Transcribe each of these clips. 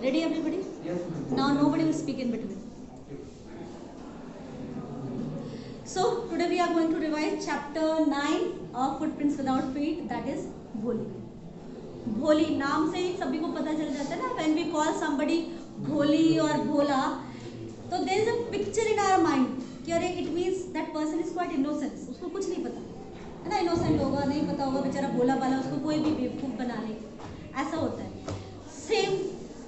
Ready everybody? Yes, ma'am. Now nobody will speak in between. So today we are going to revise chapter 9 of Footprints Without Feet, that is भोली. भोली नाम से ही सभी को पता चल जाता है ना, when we call somebody भोली और भोला, तो there is a picture in our mind कि अरे it means that person is quite innocent, उसको कुछ नहीं पता है ना, innocent होगा, नहीं पता होगा, बेचारा भोला वाला, उसको कोई भी बेवकूफ़ बना ले, ऐसा होता है. Same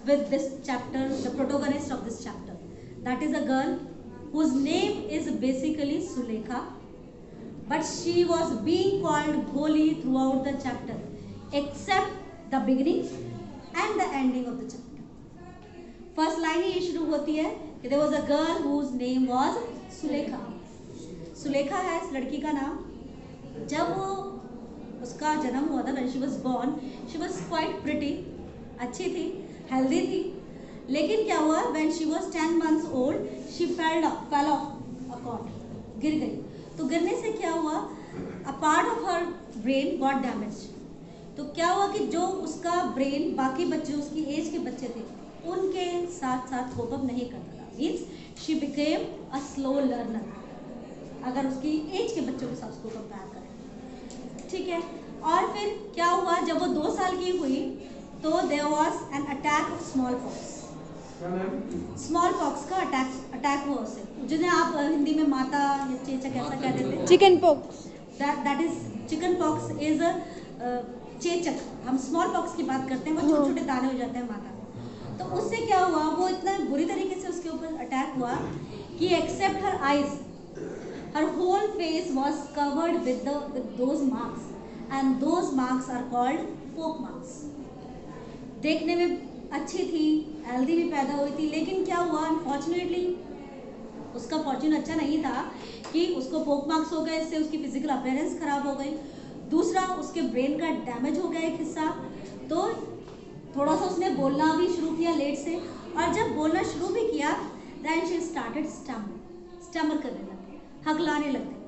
with this chapter, the protagonist of this chapter, that is a girl whose name is basically Sulekha, but she was being called Bholi throughout the chapter, except the beginning and the ending of the chapter. First line ही ये शुरू होती है कि there was a girl whose name was Sulekha. Sulekha है इस लड़की का नाम. जब वो उसका जन्म हुआ था, when she was born, she was quite pretty, अच्छी थी, हेल्दी थी. लेकिन क्या हुआ, when she was 10 months old, she fell off a cot, गिर गई. तो गिरने से क्या हुआ, a part of her brain got damaged. तो क्या हुआ कि जो उसका ब्रेन बाकी बच्चे उसकी एज के बच्चे थे उनके साथ साथ कोप अप नहीं करता था. Means she became a slow learner, अगर उसकी एज के बच्चों के साथ उसको कंपेयर करें. ठीक है. और फिर क्या हुआ, जब वो 2 साल की हुई तो there was an attack of smallpox. Smallpox का अटैक हुआ उससे, जिन्हें आप हिंदी में माता या चेचक ऐसा कह देते हैं. Chicken pox. That is chicken pox is चेचक. हम स्मॉल पॉक्स की बात करते हैं, वो छोटे छोटे दाने हो जाते हैं माता को. तो उससे क्या हुआ, वो इतना बुरी तरीके से उसके ऊपर अटैक हुआ कि except her eyes, her whole face was covered with those marks, and those marks are called pock marks. देखने में अच्छी थी, हेल्दी भी पैदा हुई थी, लेकिन क्या हुआ, अनफॉर्चुनेटली उसका फॉर्चून अच्छा नहीं था कि उसको पोक मार्क्स हो गए, इससे उसकी फिजिकल अपीयरेंस खराब हो गई. दूसरा, उसके ब्रेन का डैमेज हो गया एक हिस्सा, तो थोड़ा सा उसने बोलना भी शुरू किया लेट से, और जब बोलना शुरू भी किया देन शी स्टार्टेड स्टमर करने लगी, हकलाने लग गई.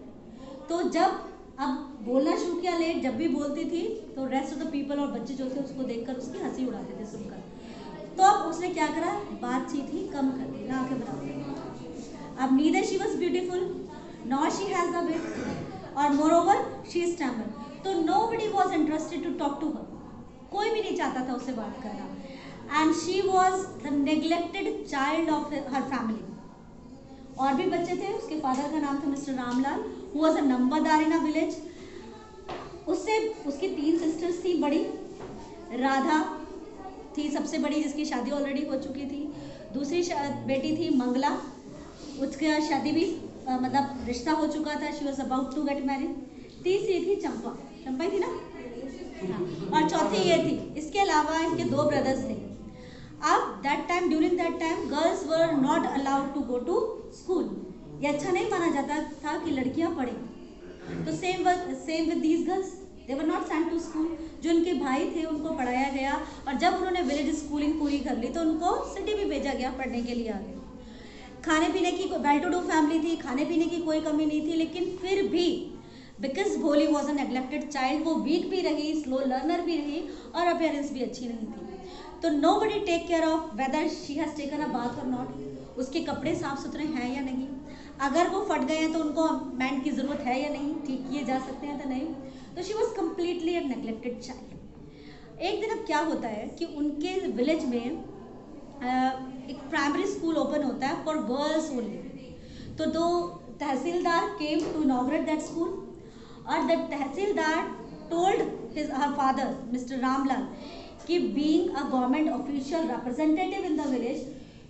तो जब अब बोलना शुरू किया लेट, जब भी बोलती थी तो रेस्ट ऑफ द पीपल और बच्चे जो थे उसको देखकर उसकी हंसी उड़ाते थे सुनकर. तो अब उसने क्या करा, बातचीत ही कम कर दी, ना के बराबर. अब neither she was beautiful nor she has the wit, और मोर ओवर शी स्टैमर. तो nobody was interested to talk to her. कोई भी नहीं चाहता था उससे बात करना. And she was the neglected child of her family. और भी बच्चे थे, उसके फादर का नाम था mister Ramlal, who was a नंबरदार इन अ विलेज. उससे उसकी 3 सिस्टर्स थी. बड़ी राधा थी सबसे बड़ी, जिसकी शादी ऑलरेडी हो चुकी थी. दूसरी बेटी थी मंगला, उसका शादी भी मतलब रिश्ता हो चुका था, she was about to get married. तीसरी थी चंपा, चंपा ही थी ना, हाँ. और चौथी ये थी. इसके अलावा इनके 2 ब्रदर्स थे. अब that time, during that time, girls were not allowed to go to school. ये अच्छा नहीं माना जाता था कि लड़कियां पढ़ें. तो same with these girls, they were not sent to school. जो उनके भाई थे उनको पढ़ाया गया, और जब उन्होंने विलेज स्कूलिंग पूरी कर ली तो उनको सिटी भी भेजा गया पढ़ने के लिए आगे. खाने पीने की वेल टू डू फैमिली थी, खाने पीने की कोई कमी नहीं थी, लेकिन फिर भी बिकॉज भोली वॉज अ नेग्लेक्टेड चाइल्ड, वो वीक भी रही, स्लो लर्नर भी रही, और अपीयरेंस भी अच्छी नहीं थी. तो nobody take care of whether she has taken a bath और नॉट. उसके कपड़े साफ सुथरे हैं या नहीं, अगर वो फट गए हैं तो उनको मैंड की ज़रूरत है या नहीं, ठीक किए जा सकते हैं तो नहीं. तो she was completely a neglected child. एक दिन अब क्या होता है कि उनके विलेज में एक प्राइमरी स्कूल ओपन होता है फॉर गर्ल्स ओनली. तो 2 तहसीलदार came to inaugurate that school, और द तहसीलदार told her father mister Ramlal कि being a government official representative in the village,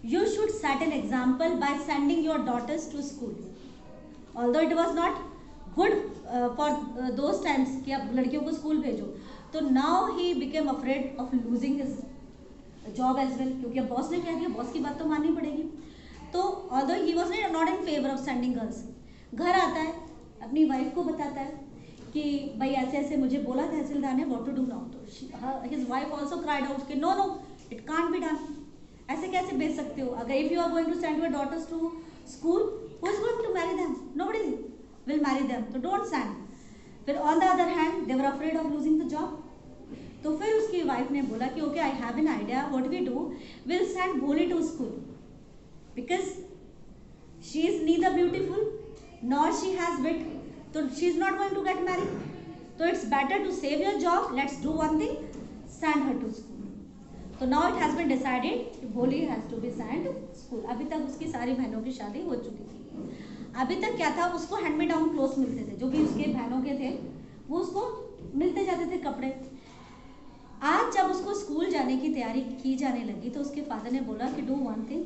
you should set an example by sending your daughters to school. Although it was not good for those times कि आप लड़कियों को school भेजो. तो now he became afraid of losing his job as well, क्योंकि अब boss ने कह दिया, बॉस की बात तो माननी पड़ेगी. तो although he was not in favor of sending girls, घर आता है, अपनी वाइफ को बताता है कि भाई ऐसे ऐसे मुझे बोला तहसीलदार ने, what to do now. तो his wife also cried out कि no, it can't be done. ऐसे कैसे भेज सकते हो, अगर if you are going to send your daughters to school, who is going to marry them, nobody will marry them, तो don't send. फिर on the other hand they were afraid of losing the job. तो फिर उसकी wife ने बोला कि okay I have an idea, what we do, will send Bholi to school because she is neither beautiful nor she has wit, तो she is not going to get married, तो it's better to save your job, let's do one thing, send her to school. तो now it has been decided कि Bholi has to be send school. अभी तक उसकी सारी बहनों की शादी हो चुकी थी। अभी तक क्या था, उसको हैंड में डाउन क्लोथ्स मिलते थे, जो भी उसके बहनों के थे वो उसको मिलते जाते थे कपड़े। आज जब उसको स्कूल जाने की तैयारी की जाने लगी तो उसके फादर ने बोला कि do one thing,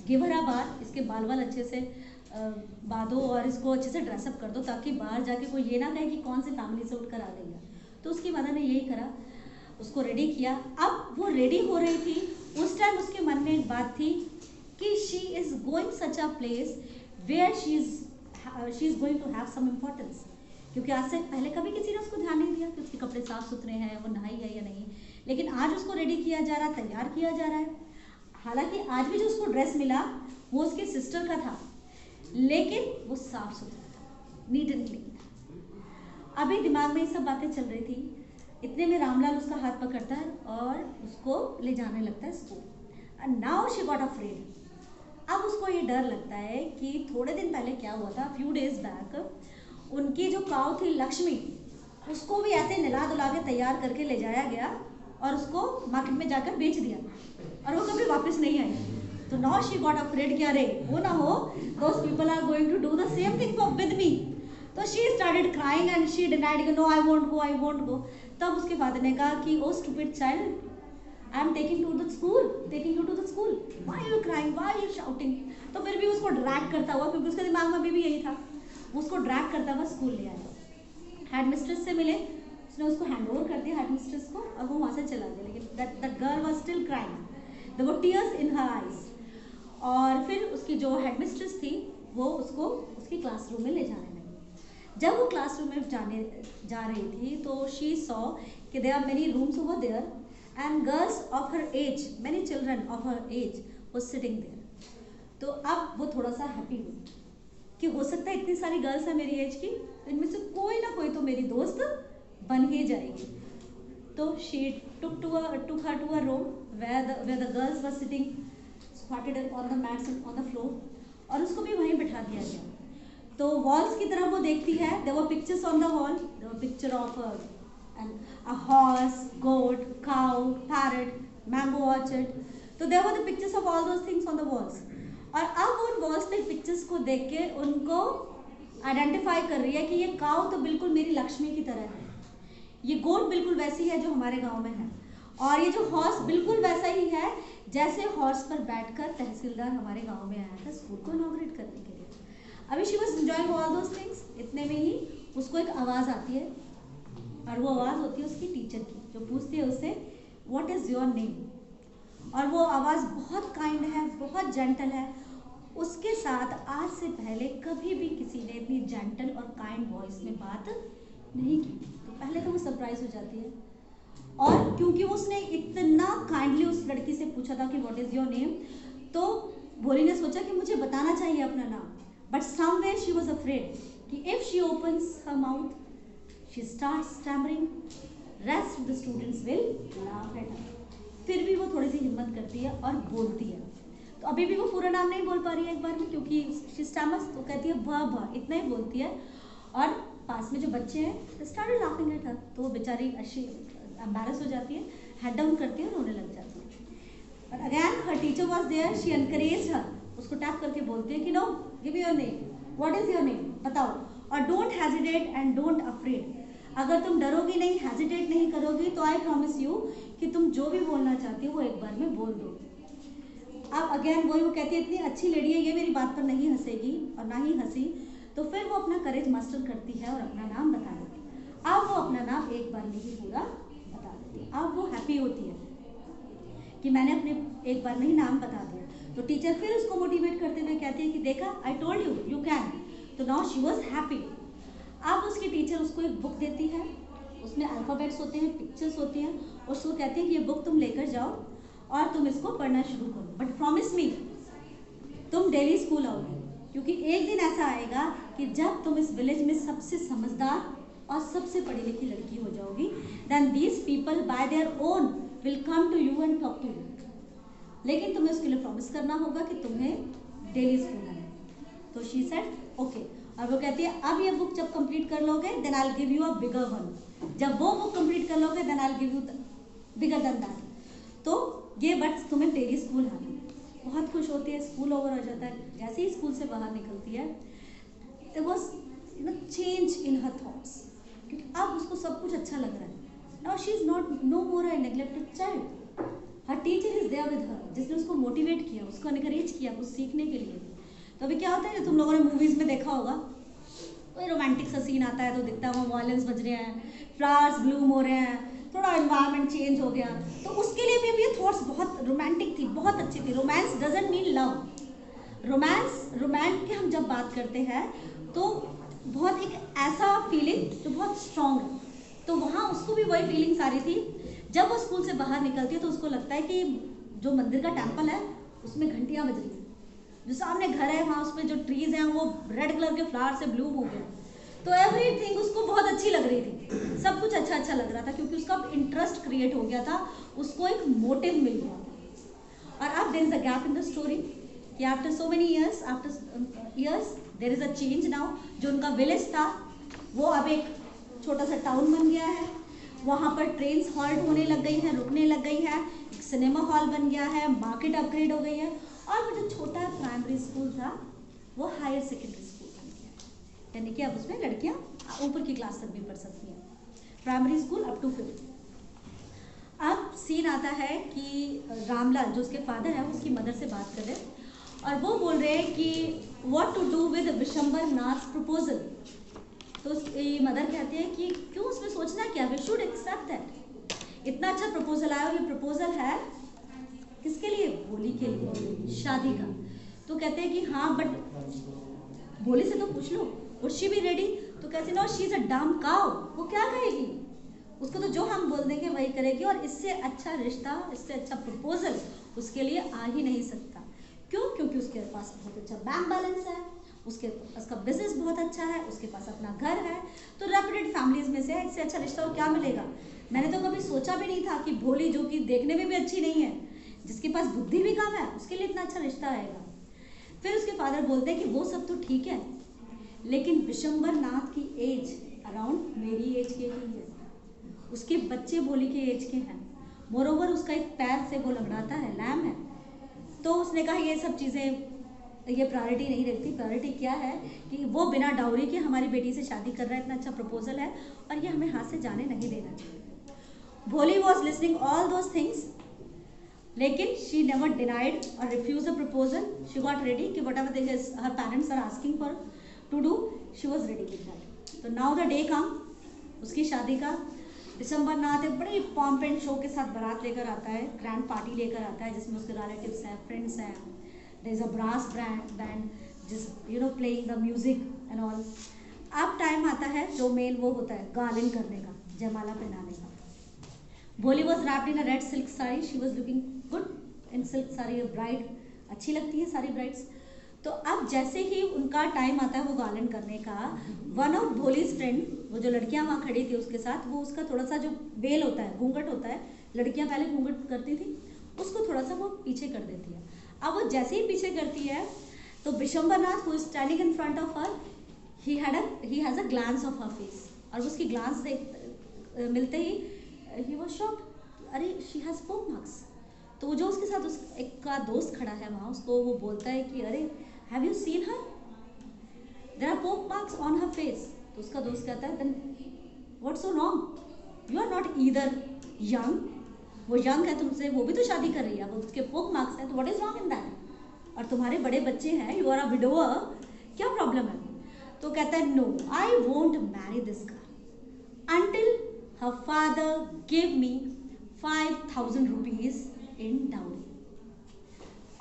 give her a bath, इसके बाल वाल अच्छे से बांधो और इसको अच्छे से ड्रेसअप कर दो ताकि बाहर जाके कोई ये ना कहे कि कौन सी फैमिली से उठकर आ गई है। तो उसकी मदर ने यही करा, उसको रेडी किया। अब वो रेडी हो रही थी, उस टाइम उसके मन में एक बात थी कि she is going such a place where she is going to have some importance, क्योंकि आज से पहले कभी किसी ने उसको ध्यान नहीं दिया कि उसके कपड़े साफ सुथरे हैं, वो नहाई है या नहीं, लेकिन आज उसको रेडी किया जा रहा, तैयार किया जा रहा है। हालांकि आज भी जो उसको ड्रेस मिला वो उसके सिस्टर का था, लेकिन वो साफ सुथरा था, नीट एंड क्लीन था। अभी दिमाग में ये सब बातें चल रही थी, इतने में रामलाल उसका हाथ पकड़ता है और उसको ले जाने लगता है school. And now she got afraid. अब उसको ये डर लगता है कि थोड़े दिन पहले क्या हुआ था, फ्यू डेज बैक उनकी जो काऊ थी लक्ष्मी, उसको भी ऐसे नहला धुला के तैयार करके ले जाया गया और उसको मार्केट में जाकर बेच दिया और वो कभी वापस नहीं आई। तो नाउ शी गॉट अफ्रेड कि अरे वो ना हो, those people are going to do the same thing with me. तो she started crying and she denied, no I won't go, I won't go. तब उसके फादर ने कहा कि oh stupid child, I am taking to the school, taking you to the school, why are you crying, why are you shouting. तो फिर भी उसको drag करता हुआ, क्योंकि उसके दिमाग में भी यही था, उसको ड्रैग करता हुआ स्कूल ले आया। हेड मिस्ट्रेस से मिले, उसने उसको हैंड ओवर कर दिया हेड मिस्ट्रेस को और वो वहाँ से चला गया, लेकिन that girl was still crying, there were tears in her eyes. और फिर उसकी जो हेड मिस्ट्रेस थी वो उसको उसकी क्लासरूम में ले जाने लगी। जब वो क्लासरूम में जा रही थी तो शी सॉ कि there are many rooms over there and girls of her age, many children of her age was sitting there. तो अब वो थोड़ा सा हैप्पी हुई कि हो सकता है इतनी सारी गर्ल्स हैं मेरी एज की, तो इनमें से कोई ना कोई तो मेरी दोस्त बन ही जाएगी। तो she took her to a room where the girls were sitting squatted on the mats on the floor, और उसको भी वहीं बिठा दिया गया। तो वॉल्स की तरफ वो देखती है, there were pictures on the wall, there were picture of a horse, goat, cow, parrot, mango orchard, तो there were the pictures of all those things on the walls। और अब उन वॉल्स पे पिक्चर्स को देख के उनको आइडेंटिफाई कर रही है कि ये काऊ तो बिल्कुल मेरी लक्ष्मी की तरह है, ये गोट बिल्कुल वैसी है जो हमारे गांव में है, और ये जो हॉर्स बिल्कुल वैसा ही है जैसे हॉर्स पर बैठकर तहसीलदार हमारे गांव में आया था स्कूल को इनॉग्रेट करने के लिए। अभी she was enjoying all those things. इतने में ही उसको एक आवाज़ आती है, और वो आवाज़ होती है उसकी टीचर की, जो पूछती है उससे व्हाट इज़ योर नेम। और वो आवाज़ बहुत काइंड है, बहुत जेंटल है। उसके साथ आज से पहले कभी भी किसी ने इतनी जेंटल और काइंड वॉइस में बात नहीं की। तो पहले तो वो सरप्राइज हो जाती है, और क्योंकि उसने इतना काइंडली उस लड़की से पूछा था कि व्हाट इज़ योर नेम, तो भोली ने सोचा कि मुझे बताना चाहिए अपना नाम, but somewhere she was afraid कि if she opens her mouth she starts stammering, rest of the students will laugh at her. फिर भी वो थोड़ी सी हिम्मत करती है और बोलती है। तो अभी भी वो पूरा नाम नहीं बोल पा रही है एक बार में, क्योंकि शी स्टैमर्स, तो कहती है भ इतना ही बोलती है। और पास में जो बच्चे हैं स्टार्टेड लाफिंग एट हर, तो वो बेचारी एम्बैरस हो जाती है, हेड डाउन करती है और रोने लग जाती है। But again her teacher was there, she encouraged her, उसको टैप करके बोलती है कि no, give your name, what is your name, बताओ, और don't hesitate and don't afraid. अगर तुम डरोगी नहीं, हेजिटेट नहीं करोगी, तो आई प्रॉमिस यू कि तुम जो भी बोलना चाहती हो वो एक बार में बोल दो। अब अगेन वो कहती है इतनी अच्छी लेडी है, ये मेरी बात पर नहीं हंसेगी, और ना ही हंसी। तो फिर वो अपना करेज मास्टर करती है और अपना नाम बता देती है। अब वो अपना नाम एक बार में ही पूरा बता देती है। अब वो हैप्पी होती है कि मैंने अपने एक बार में ही नाम बता दिया। तो टीचर फिर उसको मोटिवेट करते हुए कहती है कि देखा, I told you, you can. तो नाउ शी वॉज हैप्पी। अब उसकी टीचर उसको एक बुक देती है, उसमें अल्फ़ाबेट्स होते हैं, पिक्चर्स होती हैं, और उसको कहती है कि ये बुक तुम लेकर जाओ और तुम इसको पढ़ना शुरू करो, बट प्रॉमिस मी तुम डेली स्कूल आओगे, क्योंकि एक दिन ऐसा आएगा कि जब तुम इस विलेज में सबसे समझदार और सबसे पढ़ी लिखी लड़की हो जाओगी, then these people by their own will come to you and talk to you. लेकिन तुम्हें उसके लिए प्रॉमिस करना होगा कि तुम्हें डेली स्कूल आना है। तो शी सेड ओके। और वो कहती है अब ये बुक जब कंप्लीट कर लोगे then I will give you a bigger one. जब वो बुक कंप्लीट कर लोगे then I will give you bigger than that. तो ये बट तुम्हें डेली स्कूल आना है। बहुत खुश होती है, स्कूल ओवर हो जाता है। जैसे ही स्कूल से बाहर निकलती है there was change in her thoughts, क्योंकि अब उसको सब कुछ अच्छा लग रहा है। Now she is not no more a neglected child. Her teacher is there with her, जिसने उसको मोटिवेट किया, उसको एनकरेज किया कुछ सीखने के लिए। तो अभी क्या होता है, तुम लोगों ने मूवीज में देखा होगा, कोई रोमांटिक सा सीन आता है तो दिखता है वहाँ वायलेंस बज रहे हैं, फ्लावर्स ब्लूम हो रहे हैं, थोड़ा एनवायरनमेंट चेंज हो गया। तो उसके लिए भी ये थॉट्स बहुत रोमांटिक थी, बहुत अच्छी थी। Romance doesn't mean love. Romance की हम जब बात करते हैं तो बहुत एक ऐसा फीलिंग जो बहुत स्ट्रॉन्ग है। तो वहाँ उसको भी वही फीलिंग्स आ रही थी। जब वो स्कूल से बाहर निकलती है तो उसको लगता है कि जो मंदिर का टेम्पल है उसमें घंटियाँ बज रही हैं, जो सामने घर है वहाँ उसमें जो ट्रीज हैं वो रेड कलर के फ्लावर से ब्लूम हो गए। तो एवरीथिंग उसको बहुत अच्छी लग रही थी, सब कुछ अच्छा अच्छा लग रहा था, क्योंकि उसका इंटरेस्ट क्रिएट हो गया था, उसको एक मोटिव मिल गया था। और अब there is a gap in the story कि after so many years, after years there is a change now. जो उनका विलेज था वो अब एक छोटा सा टाउन बन गया है। वहाँ पर ट्रेन्स हॉल्ट होने लग गई हैं, रुकने लग गई है, एक सिनेमा हॉल बन गया है, मार्केट अपग्रेड हो गई है। और वो जो छोटा प्राइमरी स्कूल था वो हायर सेकेंडरी स्कूल बन गया है, यानी कि अब उसमें लड़कियां ऊपर की क्लास तक भी पढ़ सकती हैं। Primary school up to 5th। अब सीन आता है कि रामलाल जो उसके फादर है उसकी मदर से बात कर रहे हैं और वो बोल रहे हैं कि what to do with Vishambar Nath proposal. तो उसकी मदर कहती है कि क्यों उसमें सोचना क्या, वी शुड एक्सेप्ट दैट। इतना अच्छा प्रपोजल आया और ये प्रपोजल है किसके लिए, भोली के लिए, शादी का। तो कहते हैं कि हाँ बट भोली से तो पूछ लो, वुड शी बी रेडी। तो कहते no she is a dumb cow, वो क्या कहेगी, उसको तो जो हम बोल देंगे वही करेगी, और इससे अच्छा रिश्ता, इससे अच्छा प्रपोजल उसके लिए आ ही नहीं सकता। क्यों, क्योंकि उसके पास बहुत अच्छा बैंक बैलेंस है, उसका बिजनेस बहुत अच्छा है, उसके पास अपना घर है। तो रेपुटेड फैमिलीज में से इससे अच्छा रिश्ता और क्या मिलेगा। मैंने तो कभी सोचा भी नहीं था कि भोली जो कि देखने में भी अच्छी नहीं है, जिसके पास बुद्धि भी कम है, उसके लिए इतना अच्छा रिश्ता आएगा। फिर उसके फादर बोलते हैं कि वो सब तो ठीक है, लेकिन विशंबर नाथ की एज अराउंड मेरी एज के ही है, उसके बच्चे भोली के एज के हैं, मोरोवर उसका एक पैर से वो लंगड़ाता है, लैम है। तो उसने कहा ये सब चीज़ें ये प्रायोरिटी नहीं रखती। प्रायोरिटी क्या है कि वो बिना डाउरी के हमारी बेटी से शादी कर रहा है, इतना अच्छा प्रपोजल है और ये हमें हाथ से जाने नहीं देना चाहिए। Bholi was listening all those things, लेकिन शी नेवर डिनाइड और refuse the proposal. She got ready कि whatever her parents are asking for to do, she was ready with that. तो नाउ द डे कम उसकी शादी का। विशंबर नाथ एक बड़े pomp and show के साथ बारात लेकर आता है, ग्रैंड पार्टी लेकर आता है, जिसमें उसके रिलेटिव्स हैं, फ्रेंड्स हैं, there is a brass band जिस playing the music and all. अब टाइम आता है जो मेन वो होता है गार्लिन करने का, जयमाला पहनाने का। भोली was wrapped in a red silk sari, she was looking good in silk sari, bride अच्छी लगती है सारी ब्राइड्स। तो अब जैसे ही उनका टाइम आता है वो गार्लन करने का, वन ऑफ भोलीज फ्रेंड, वो जो लड़कियां वहाँ खड़ी थी उसके साथ, वो उसका थोड़ा सा जो वेल होता है, घूंघट होता है, लड़कियां पहले घूंघट करती थी, उसको थोड़ा सा वो पीछे कर देती है। अब वो जैसे ही पीछे करती है तो Vishambhar Nath who is standing in front of her, he has a glance of her face, और उसकी ग्लांस मिलते ही ही वाज शॉक्ड, अरे शी हैज पोक मार्क्स। तो जो उसके साथ एक का दोस्त खड़ा है वहाँ, उसको वो बोलता है कि अरे have you seen her, there are pock marks on her face. तो उसका दोस्त कहता है then what's so wrong, you are not either young, वो यंग है तुमसे, वो भी तो शादी कर रही है, अब उसके पोक मार्क्स हैं, तो what is wrong in that, और तुम्हारे बड़े बच्चे हैं, यू आर अ विडोअर, क्या प्रॉब्लम है। तो कहता है no I won't marry this girl until her father give me 5,000 rupees in dowry.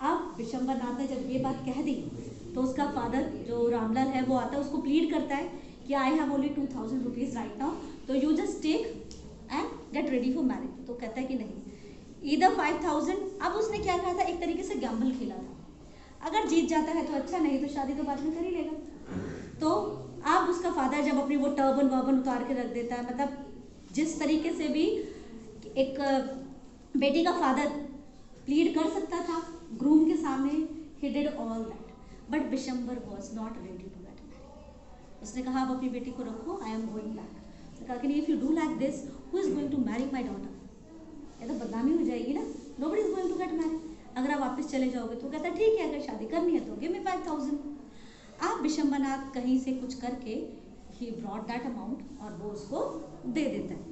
अब विशंबर नाथ ने जब ये बात कह दी तो उसका फादर जो रामलाल है वो आता है, उसको प्लीड करता है कि I have only 2,000 rupees right now, तो you just take and get ready for marriage. तो कहता है कि नहीं, ईदर 5,000। अब उसने क्या कहा था, एक तरीके से गैम्बल खेला था, अगर जीत जाता है तो अच्छा, नहीं तो शादी तो बाद में कर ही लेगा। तो अब उसका फादर जब अपनी वो टर्बन वर्बन उतार के रख देता है, मतलब जिस तरीके से भी एक बेटी का फादर प्लीड कर सकता था ग्रूम के सामने, he did all that, but Bishambar was not ready to get married. उसने कहा आप अपनी बेटी को रखो, आई एम गोइंग बैक। उसने कहा कि नहीं, if you do like this, who is going to marry my daughter? ये तो बदनामी हो जाएगी ना, nobody is going to get married. अगर आप वापस चले जाओगे तो कहता ठीक है, अगर शादी करनी है तो गिव मी 5000। आप बिशंबरनाथ कहीं से कुछ करके ही ब्रॉट दैट अमाउंट और वो उसको दे देता है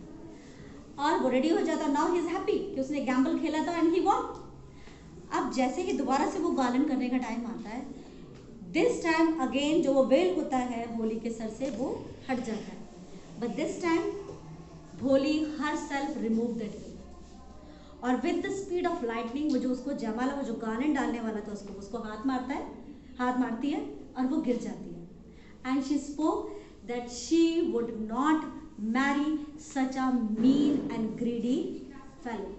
और वो रेडी हो जाता। नाउ ही इज हैप्पी कि उसने गैम्बल खेला था एंड ही वॉन। अब जैसे ही दोबारा से वो गार्लन करने का टाइम आता है, दिस टाइम अगेन जो वो वेल होता है भोली के सर से वो हट जाता है, but this time Bholi herself remove that veil और with the speed of lightning वो जो उसको जयमाला, वो जो गार्लन डालने वाला था उसको हाथ मारती है और वो गिर जाती है। And she spoke that she would not marry such a mean and greedy fellow,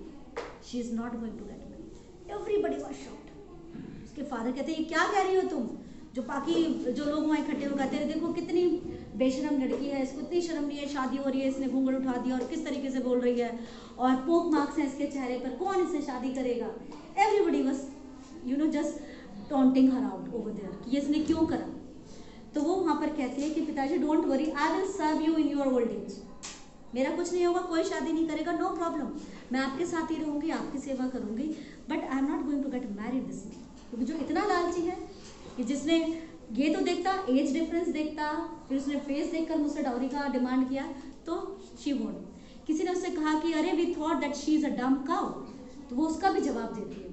she is not going to get married. Everybody was shocked. उसके फादर कहते हैं ये क्या कह रही हो तुम? जो बाकी जो लोग वहाँ इकट्ठे हो कहते हैं देखो कितनी बेशरम लड़की है, इसको इतनी शर्म नहीं है, शादी हो रही है, इसने घूंघट उठा दिया और किस तरीके से बोल रही है और पोक मार्क्स हैं इसके चेहरे पर, कौन इससे शादी करेगा? Everybody was just taunting her out over there कि इसने क्यों करा। तो वो वहाँ पर कहती है कि पिताजी don't worry, I will serve you in your old age. मेरा कुछ नहीं होगा, कोई शादी नहीं करेगा, नो प्रॉब्लम, मैं आपके साथ ही रहूँगी, आपकी सेवा करूँगी, but I am not going to get married this man. क्योंकि जो इतना लालची है कि जिसने ये तो देखता, एज डिफरेंस देखता, फिर उसने फेस देखकर मुझसे डाउरी का डिमांड किया, तो शी वोंट। किसी ने उससे कहा कि अरे we thought that she is a dumb cow, तो वो उसका भी जवाब देती है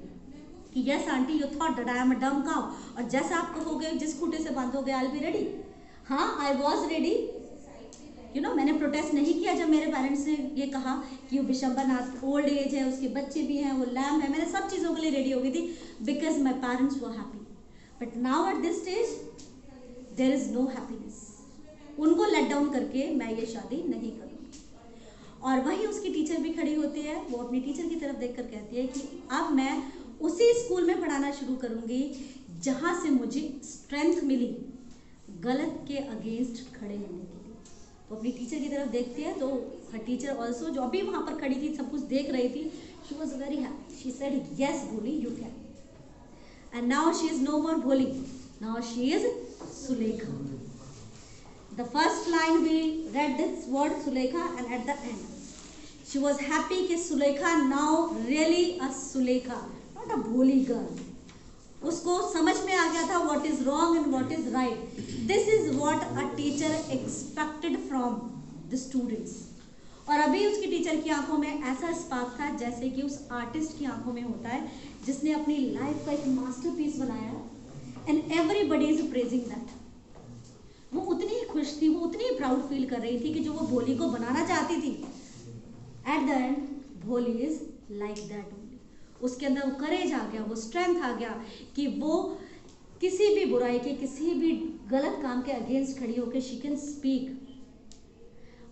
कि yes aunty you thought that I am a dumb cow, और जैसा आप कहोगे जिस खूटे से बांधोगे आई विल बी रेडी। हाँ, आई वॉज रेडी, मैंने प्रोटेस्ट नहीं किया जब मेरे पेरेंट्स ने ये कहा कि वो बिशंबरनाथ ओल्ड एज है, उसके बच्चे भी हैं, वो लैम्प है, मैंने सब चीज़ों के लिए रेडी हो गई थी because my parents were happy. But now at this stage there is no happiness. उनको लेट डाउन करके मैं ये शादी नहीं करूँगी। और वहीं उसकी टीचर भी खड़ी होती है, वो अपनी टीचर की तरफ देखकर कहती है कि अब मैं उसी स्कूल में पढ़ाना शुरू करूँगी जहाँ से मुझे स्ट्रेंथ मिली गलत के अगेंस्ट खड़े होने के लिए। तो अपनी टीचर की तरफ देखती है तो हर टीचर ऑल्सो जो अभी वहाँ पर खड़ी थी, सब कुछ देख रही थी, she was very happy. She said yes Bholi you can. And now she is no more Bholi. Now she is Sulekha. The first line we read this word Sulekha, and at the end she was happy कि Sulekha now really a Sulekha, not a Bholi girl. उसको समझ में आ गया था what is wrong and what is right. This is what a teacher expected from the students. और अभी उसकी teacher की आंखों में ऐसा स्पार्क था जैसे कि उस आर्टिस्ट की आंखों में होता है जिसने अपनी लाइफ का एक मास्टरपीस बनाया and everybody is praising that. वो उतनी ही खुश थी, वो उतनी ही प्राउड फील कर रही थी कि जो वो भोली को बनाना चाहती थी, एट द एंड भोली इज लाइक दैट ओनली। उसके अंदर वो करेज आ गया, वो स्ट्रेंथ आ गया कि वो किसी भी बुराई के, किसी भी गलत काम के अगेंस्ट खड़ी होकर शी कैन स्पीक।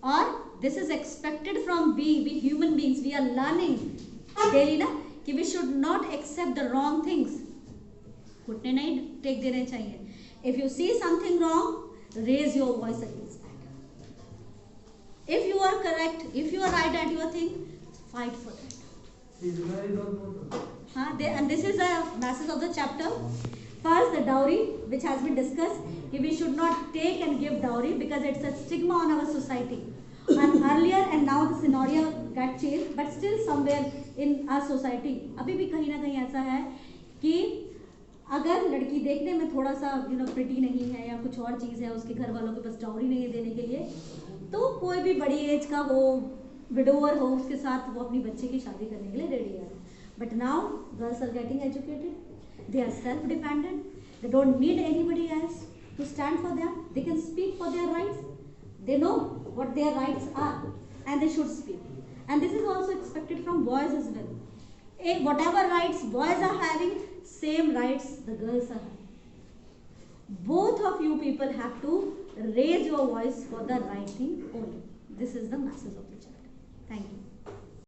और this is expected from we human beings, we are learning daily ना कि we should not accept the wrong things, घुटने नहीं टेक देने चाहिए। If you see something wrong, raise your voice against that. If you are correct, if you are right at your thing, fight for that. हाँ, and this is the message of the chapter. First, the dowry, which has been discussed. We should not take and give dowry because it's a stigma on our society. And earlier and now the scenario got changed, but still somewhere in our society, अभी भी कहीं ना कहीं ऐसा है कि अगर लड़की देखने में थोड़ा सा प्रिटी नहीं है या कुछ और चीज़ है, उसके घर वालों के पास डाउरी नहीं है देने के लिए, तो कोई भी बड़ी एज का वो विडोवर हो, उसके साथ वो अपनी बच्चे की शादी करने के लिए रेडी है। But now girls are getting educated, they are self-dependent, they don't need anybody else to stand for them, they can speak for their rights, they know what their rights are and they should speak. And this is also expected from boys as well. Whatever rights boys are having, same rights the girls are having. Both of you people have to raise your voice for the right thing only. This is the message of the chapter. Thank you.